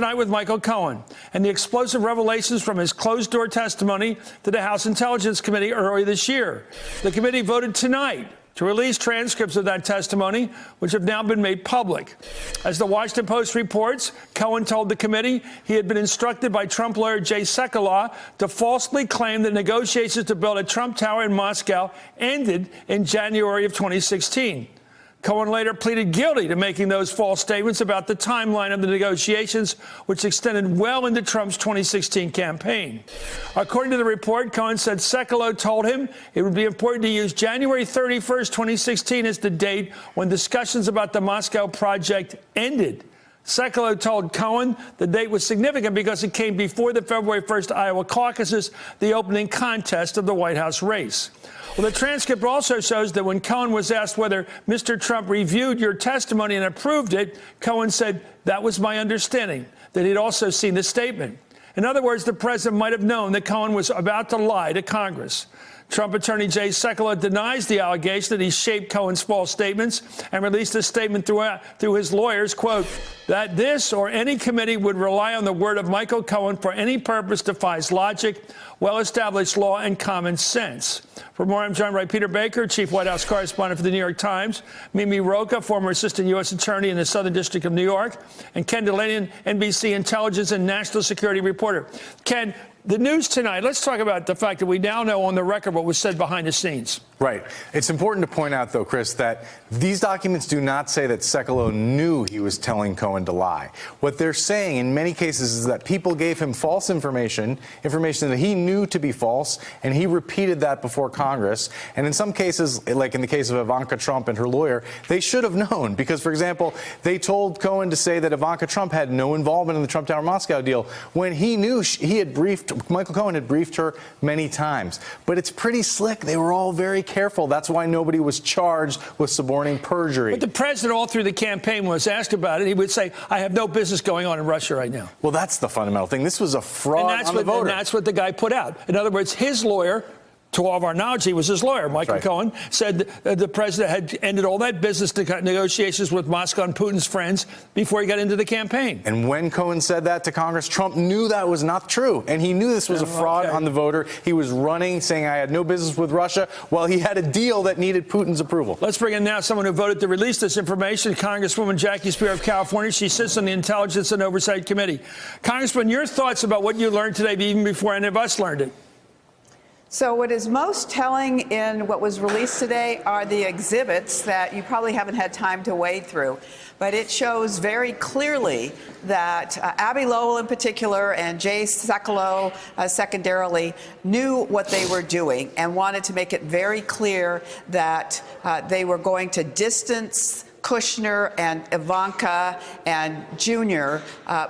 tonight with Michael Cohen and the explosive revelations from his closed-door testimony to the House Intelligence Committee earlier this year. The committee voted tonight to release transcripts of that testimony, which have now been made public. As the Washington Post reports, Cohen told the committee he had been instructed by Trump lawyer Jay Sekulow to falsely claim that negotiations to build a Trump Tower in Moscow ended in January of 2016. Cohen later pleaded guilty to making those false statements about the timeline of the negotiations, which extended well into Trump's 2016 campaign. According to the report, Cohen said Sekulow told him it would be important to use January 31st, 2016 as the date when discussions about the Moscow project ended. Sekulow told Cohen the date was significant because it came before the February 1st Iowa caucuses, the opening contest of the White House race. Well, the transcript also shows that when Cohen was asked whether Mr. Trump reviewed your testimony and approved it, Cohen said, "That was my understanding," that he'd also seen the statement. In other words, the president might have known that Cohen was about to lie to Congress. Trump attorney Jay Sekulow denies the allegation that he shaped Cohen's false statements and released a statement through his lawyers, quote, that this or any committee would rely on the word of Michael Cohen for any purpose defies logic, well-established law, and common sense. For more, I'm joined by Peter Baker, chief White House correspondent for the New York Times, Mimi Rocah, former assistant U.S. attorney in the Southern District of New York, and Ken Dilanian, NBC intelligence and national security reporter. Ken, the news tonight, let's talk about the fact that we now know on the record what was said behind the scenes. Right. It's important to point out, though, Chris, that these documents do not say that Sekulow knew he was telling Cohen to lie. What they're saying in many cases is that people gave him false information that he knew to be false, and he repeated that before Congress. And in some cases, like in the case of Ivanka Trump and her lawyer, they should have known because, for example, they told Cohen to say that Ivanka Trump had no involvement in the Trump Tower Moscow deal when he knew Michael Cohen had briefed her many times. But it's pretty slick. They were all very careful. That's why nobody was charged with suborning perjury. But the president all through the campaign was asked about it. He would say, I have no business going on in Russia right now. Well, that's the fundamental thing. This was a fraud on the voter. And that's what the guy put out. In other words, his lawyer, to all of our knowledge, he was his lawyer, Michael Cohen, said the president had ended all that business negotiations with Moscow and Putin's friends before he got into the campaign. And when Cohen said that to Congress, Trump knew that was not true. And he knew this was a fraud on the voter. He was running, saying I had no business with Russia, while he had a deal that needed Putin's approval. Let's bring in now someone who voted to release this information, Congresswoman Jackie Speier of California. She sits on the Intelligence and Oversight Committee. Congressman, your thoughts about what you learned today, even before any of us learned it? So what is most telling in what was released today are the exhibits that you probably haven't had time to wade through. But it shows very clearly that Abbe Lowell in particular and Jay Sekulow secondarily knew what they were doing and wanted to make it very clear that they were going to distance Kushner and Ivanka and Jr.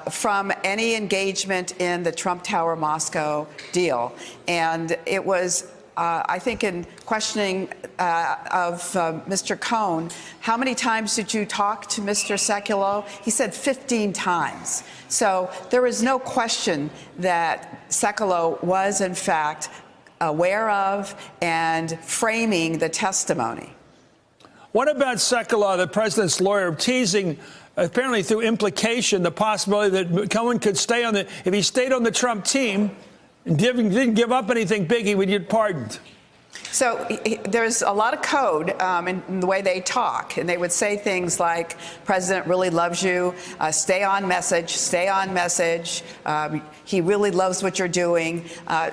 From any engagement in the Trump Tower Moscow deal. And it was, I think, in questioning of Mr. Cohen, how many times did you talk to Mr. Sekulow? He said 15 times. So there is no question that Sekulow was, in fact, aware of and framing the testimony. What about Sekulow, the president's lawyer, teasing, apparently through implication, the possibility that Cohen could stay on if he stayed on the Trump team and didn't give up anything big, he would get pardoned? So there's a lot of code in the way they talk, and they would say things like, President really loves you, stay on message, he really loves what you're doing.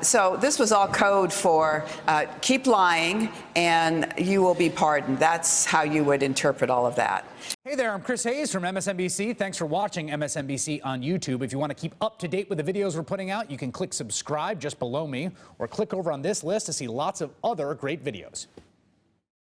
So this was all code for keep lying and you will be pardoned. That's how you would interpret all of that. Hey there, I'm Chris Hayes from MSNBC. Thanks for watching MSNBC on YouTube. If you want to keep up to date with the videos we're putting out, you can click subscribe just below me or click over on this list to see lots of other great videos.